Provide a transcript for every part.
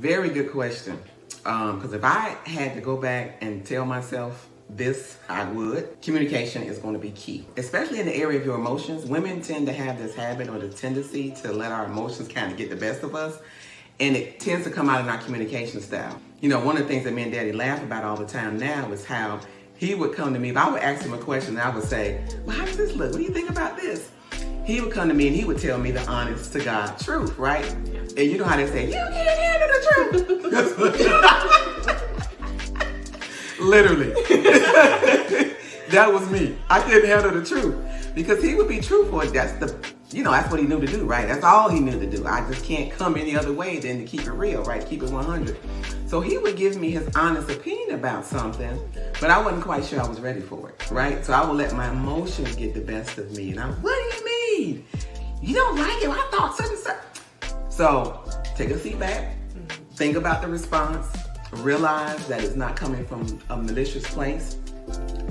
Very good question. Because if I had to go back and tell myself this, I would. Communication is going to be key, especially in the area of your emotions. Women tend to have this habit or the tendency to let our emotions kind of get the best of us, and it tends to come out in our communication style. You know, one of the things that me and Daddy laugh about all the time now is how he would come to me. If I would ask him a question, I would say, well, how does this look? What do you think about this? He would come to me and he would tell me the honest to God truth, right? And you know how they say, you can't handle the truth. Literally. That was me. I couldn't handle the truth because he would be truthful. That's what he knew to do, right? That's all he knew to do. I just can't come any other way than to keep it real, right? Keep it 100. So he would give me his honest opinion about something, but I wasn't quite sure I was ready for it, right? So I would let my emotions get the best of me. And what do you mean? You don't like it? I thought such and such. So take a seat back, think about the response, realize that it's not coming from a malicious place,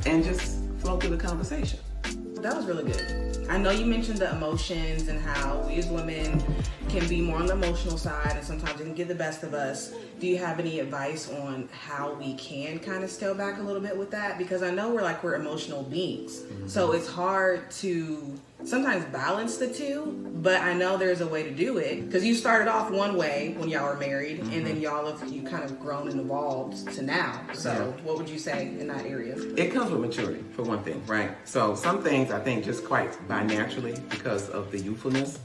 and just flow through the conversation. That was really good. I know you mentioned the emotions and how we as women can be more on the emotional side and sometimes it can get the best of us. Do you have any advice on how we can kind of scale back a little bit with that? Because I know we're emotional beings. Mm-hmm. So it's hard to sometimes balance the two, but I know there's a way to do it. Because you started off one way when y'all were married, and then you kind of grown and evolved to now. So what would you say in that area? It comes with maturity, for one thing, right? So some things I think just quite by naturally because of the youthfulness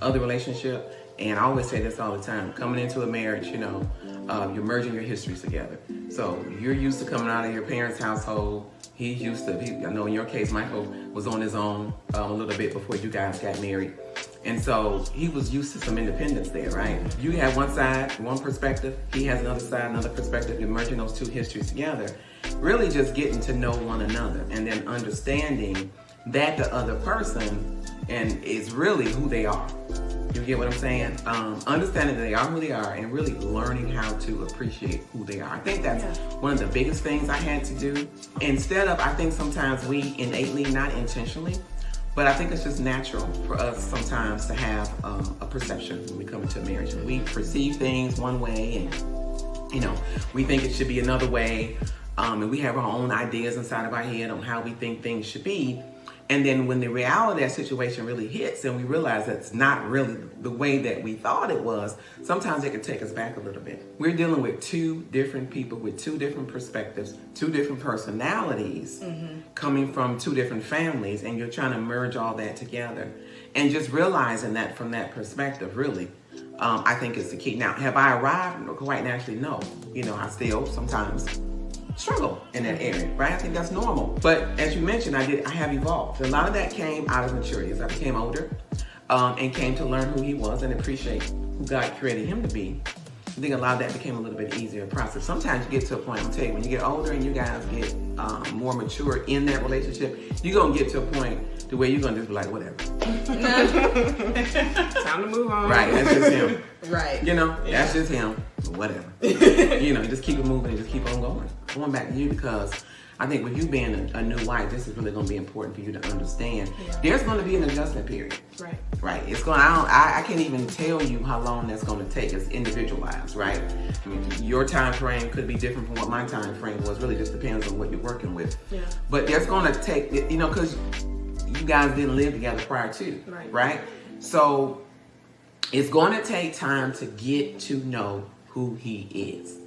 of the relationship. And I always say this all the time, coming into a marriage, you're merging your histories together. So you're used to coming out of your parents' household. He's used to, I know in your case, Michael was on his own a little bit before you guys got married. And so he was used to some independence there, right? You have one side, one perspective. He has another side, another perspective. You're merging those two histories together. Really just getting to know one another and then understanding that the other person is really who they are. You get what I'm saying? Understanding that they are who they are and really learning how to appreciate who they are. I think that's one of the biggest things I had to do. Instead of, I think sometimes we innately, not intentionally, but I think it's just natural for us sometimes to have a perception when we come into marriage. We perceive things one way and, we think it should be another way. And we have our own ideas inside of our head on how we think things should be. And then when the reality of that situation really hits and we realize that's not really the way that we thought it was, sometimes it can take us back a little bit. We're dealing with two different people with two different perspectives, two different personalities, coming from two different families, and you're trying to merge all that together. And just realizing that from that perspective, really, I think is the key. Now, have I arrived? Quite naturally, no. I still sometimes struggle in that area, right? I think that's normal. But as you mentioned, I have evolved. A lot of that came out of maturity as I became older and came to learn who he was and appreciate who God created him to be. I think a lot of that became a little bit easier process. Sometimes you get to a point, I'm telling you, when you get older and you guys get more mature in that relationship, you're going to get to a point to where you're going to just be like, whatever. Time to move on. Right, that's just him. Right. That's just him. Whatever. Just keep it moving and just keep on going. Going back to you because I think with you being a new wife, this is really going to be important for you to understand. Yeah. There's going to be an adjustment period. Right. Right. It's going. I can't even tell you how long that's going to take. It's individualized, right? I mean, your time frame could be different from what my time frame was. Really, just depends on what you're working with. Yeah. But there's going to take, because you guys didn't live together prior to, right? So it's going to take time to get to know who he is.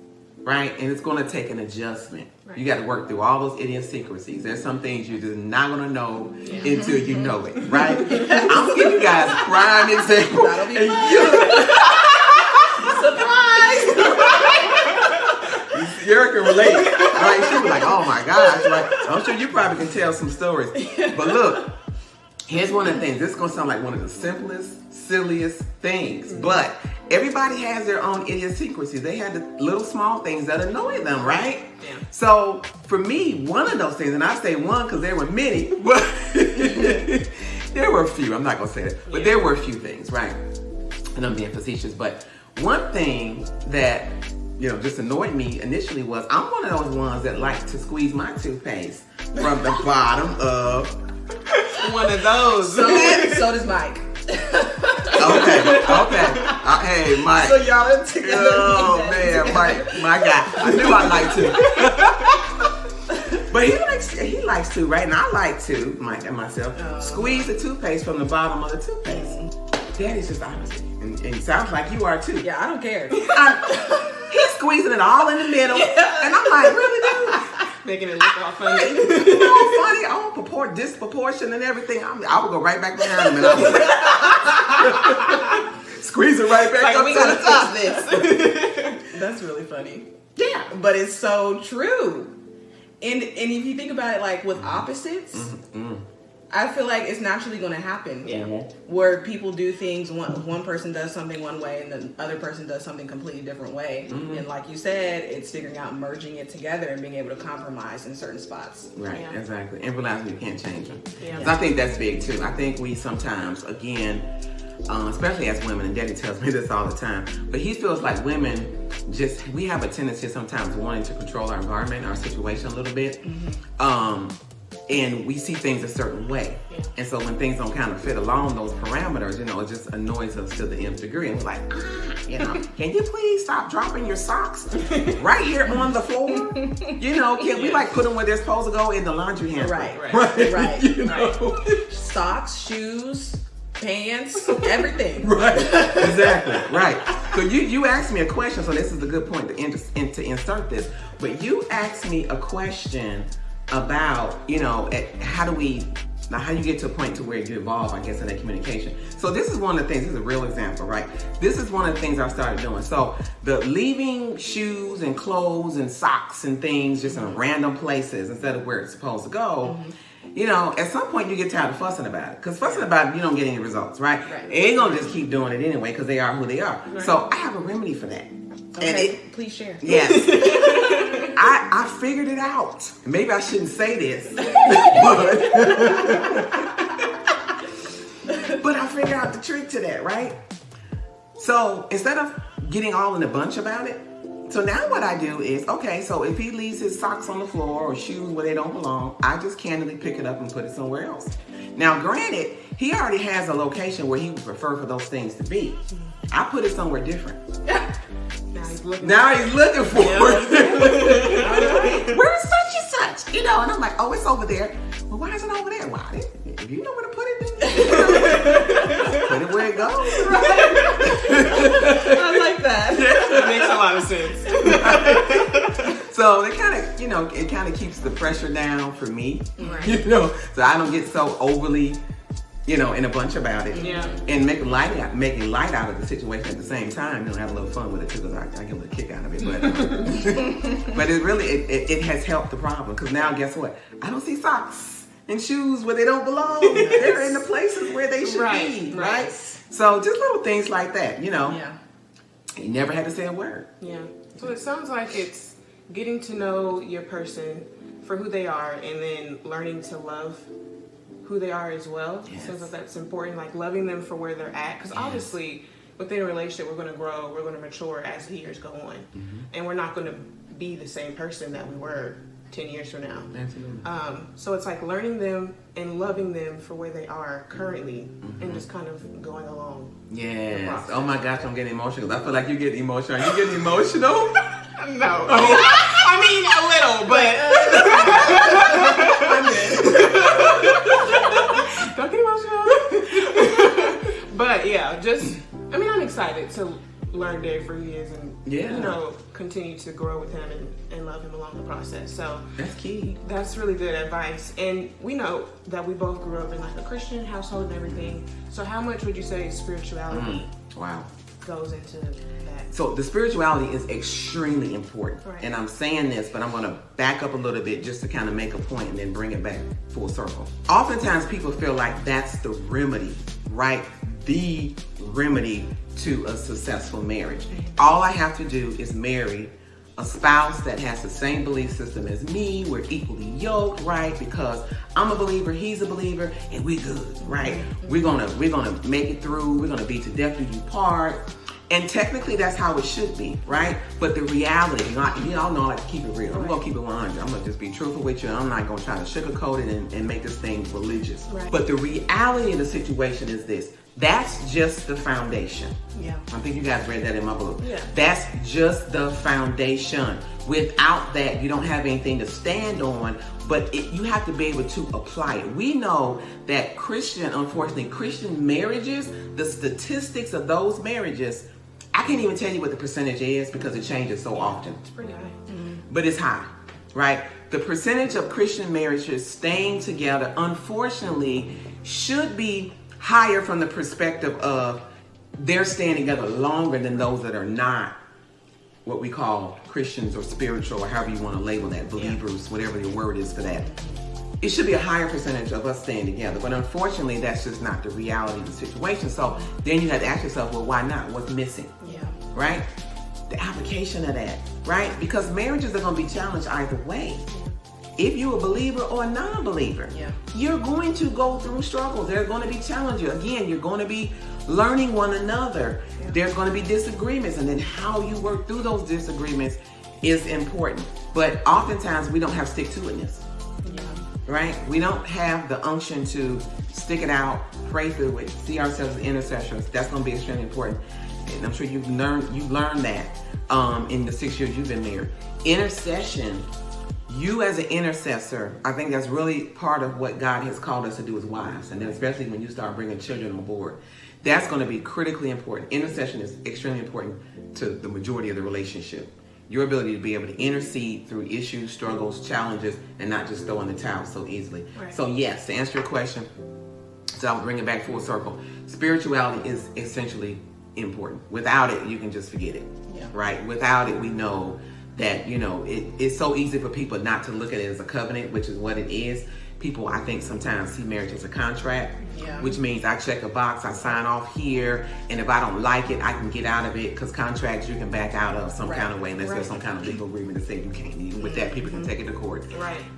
Right? And it's going to take an adjustment. Right. You got to work through all those idiosyncrasies. There's some things you're just not going to know until you know it. Right? I'm going to give you guys a prime example. That'll be fun. Surprise! Sarah can relate. Right? She was like, oh my gosh. Right? I'm sure you probably can tell some stories. But look, here's one of the things. This is going to sound like one of the simplest, silliest things. But everybody has their own idiosyncrasies. They had the little small things that annoy them, right? Yeah. So for me, one of those things, and I say one because there were many, but there were a few. I'm not going to say that. But there were a few things, right? And I'm being facetious. But one thing that, just annoyed me initially was I'm one of those ones that like to squeeze my toothpaste from the bottom of one of those. So does Mike. Okay. Hey, Mike. So y'all are together. Oh man, Mike, my guy. I knew I'd like to. But he likes to, right? And I like to, Mike and myself, squeeze the toothpaste from the bottom of the toothpaste. Daddy's just honest. And it sounds like you are too. Yeah, I don't care. He's squeezing it all in the middle. And I'm like, really, dude? Making it look all funny. Funny, all disproportion and everything. I would go right back behind him and I would squeeze it right back like, up we to gotta the stop this. That's really funny. Yeah. But it's so true. And if you think about it, like with opposites, I feel like it's naturally going to happen. Yeah. Where people do things, one person does something one way and the other person does something completely different way. And like you said, it's figuring out merging it together and being able to compromise in certain spots. Right, exactly. And realizing you can't change them. Yeah. So I think that's big too. I think we sometimes, again, especially as women, and Daddy tells me this all the time, but he feels like women we have a tendency sometimes wanting to control our environment, our situation a little bit. And we see things a certain way. Yeah. And so when things don't kind of fit along those parameters, it just annoys us to the nth degree. And we're like, can you please stop dropping your socks right here on the floor? Can we like put them where they're supposed to go in the laundry hamper? Right. Socks, shoes, pants, everything. Right, exactly, right. So you asked me a question, so this is a good point to insert this. But you asked me a question about, how you get to a point to where you evolve, I guess, in that communication. So this is one of the things, this is a real example, right? This is one of the things I started doing. So the leaving shoes and clothes and socks and things just in random places instead of where it's supposed to go, at some point you get tired of fussing about it. Because fussing about it, you don't get any results, right? It ain't gonna just keep doing it anyway because they are who they are. Right. So I have a remedy for that. Okay, please share. Yes. I figured it out. Maybe I shouldn't say this, but I figured out the trick to that, right? So instead of getting all in a bunch about it, so now what I do is, so if he leaves his socks on the floor or shoes where they don't belong, I just candidly pick it up and put it somewhere else. Now, granted, he already has a location where he would prefer for those things to be. I put it somewhere different. Now he's looking for it. Where's such and such? And I'm like, it's over there. Well, why is it over there? Why? If you know where to put it, then put it where it goes. I like that. That makes a lot of sense. So it kind of keeps the pressure down for me. Right. So I don't get so overly in a bunch about it. Yeah. And making light out of the situation at the same time, have a little fun with it too, because I get a little kick out of it. But but it really it has helped the problem, because now guess what? I don't see socks and shoes where they don't belong. They're in the places where they should be. Right. So just little things like that, Yeah. You never had to say a word. Yeah. So it sounds like it's getting to know your person for who they are, and then learning to love who they are as well. Yes. Sounds like that's important, like loving them for where they're at. Because obviously, within a relationship, we're going to grow, we're going to mature as the years go on. And we're not going to be the same person that we were 10 years from now. Absolutely. So it's like learning them and loving them for where they are currently, and just kind of going along. Yes. Oh my gosh, I'm getting emotional. I feel like you get emotional. Are you getting emotional? No. I mean, a little, but I'm good. Don't get emotional. But yeah, I'm excited to learn Dave for who he is, and continue to grow with him and love him along the process. So that's key. That's really good advice. And we know that we both grew up in like a Christian household and everything. So how much would you say spirituality goes into that? So the spirituality is extremely important. Right. And I'm saying this, but I'm going to back up a little bit just to kind of make a point and then bring it back full circle. Oftentimes people feel like that's the remedy, right? The remedy to a successful marriage. All I have to do is marry a spouse that has the same belief system as me. We're equally yoked, right? Because I'm a believer, he's a believer, and we're good, right? We're gonna make it through. We're gonna be to death do you part. And technically, that's how it should be, right? But the reality, y'all know I like to keep it real. I'm gonna keep it 100. I'm gonna just be truthful with you. I'm not gonna try to sugarcoat it and make this thing religious. Right. But the reality of the situation is this: That's just the foundation. Yeah. I think you guys read that in my book. Yeah. That's just the foundation. Without that, you don't have anything to stand on, but you have to be able to apply it. We know that unfortunately, Christian marriages, the statistics of those marriages, I can't even tell you what the percentage is because it changes so often. It's pretty high. But it's high, right? The percentage of Christian marriages staying together, unfortunately, should be higher from the perspective of they're staying together longer than those that are not what we call Christians or spiritual or however you want to label that, believers, whatever your word is for that. It should be a higher percentage of us staying together. But unfortunately, that's just not the reality of the situation. So then you have to ask yourself, well, why not? What's missing? Yeah. Right? The application of that, right? Because marriages are going to be challenged either way. If you're a believer or a non-believer, you're going to go through struggles. There's going to be challenges. Again, you're going to be learning one another. There's going to be disagreements, and then how you work through those disagreements is important. But oftentimes we don't have stick-to-itness, right? We don't have the unction to stick it out, pray through it, see ourselves as intercessors. That's going to be extremely important. And I'm sure you've learned that in the 6 years you've been married. Intercession. You as an intercessor, I think that's really part of what God has called us to do as wives, and then especially when you start bringing children on board. That's going to be critically important. Intercession is extremely important to the majority of the relationship. Your ability to be able to intercede through issues, struggles, challenges, and not just throw in the towel so easily. Right. So yes, to answer your question, so I'll bring it back full circle. Spirituality is essentially important. Without it, you can just forget it, right? Without it, we know that, it's so easy for people not to look at it as a covenant, which is what it is. People, I think, sometimes see marriage as a contract, which means I check a box, I sign off here, and if I don't like it, I can get out of it, because contracts you can back out of some kind of way, unless there's some kind of legal agreement to say you can't. Even with that, people can take it to court,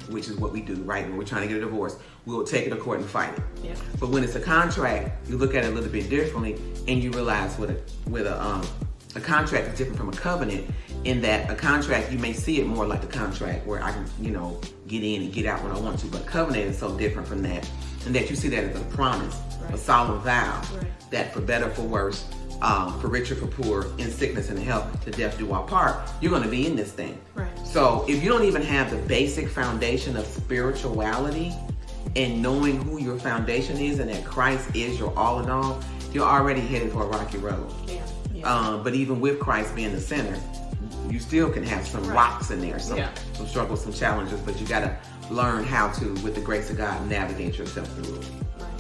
which is what we do, right? When we're trying to get a divorce, we'll take it to court and fight it. But when it's a contract, you look at it a little bit differently, and you realize a contract is different from a covenant, in that a contract, you may see it more like a contract where I can, get in and get out when I want to. But covenant is so different from that, and that you see that as a promise, a solemn vow, that for better, for worse, for richer, for poor, in sickness and health, to death do our part. You're going to be in this thing. So if you don't even have the basic foundation of spirituality and knowing who your foundation is and that Christ is your all in all, you're already headed for a rocky road. But even with Christ being the center, you still can have some rocks in there, some struggles, some challenges, but you got to learn how to, with the grace of God, navigate yourself through it. Right.